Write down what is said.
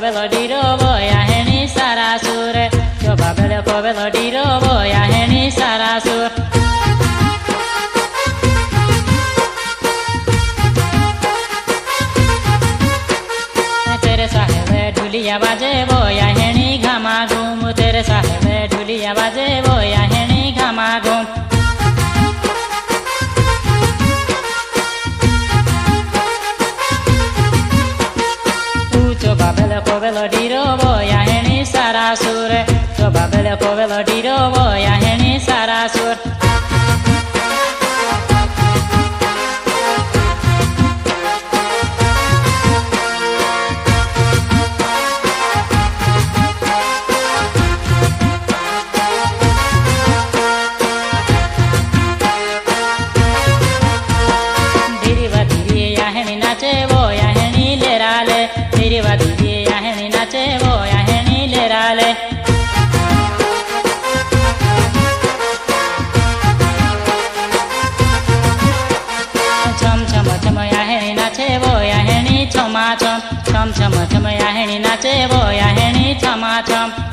melodiro boya heni sarasur Coba beloko melodiro boya heni sarasur Tere sahibe dhuliya baje boya heni ghama ghum Tere sahibe dhuliya baje boya heni ghama ghum Coba beloko melodiro boya heni sarasur Coba beloko melodiro boya heni sarasur Diriva diri ya heni nache boya heni lerale Diriva diri ya heni nache boya heni lerale Chom chom chom ya heni nache boya heni choma chom Chom chom chom ya heni nache boya heni choma chom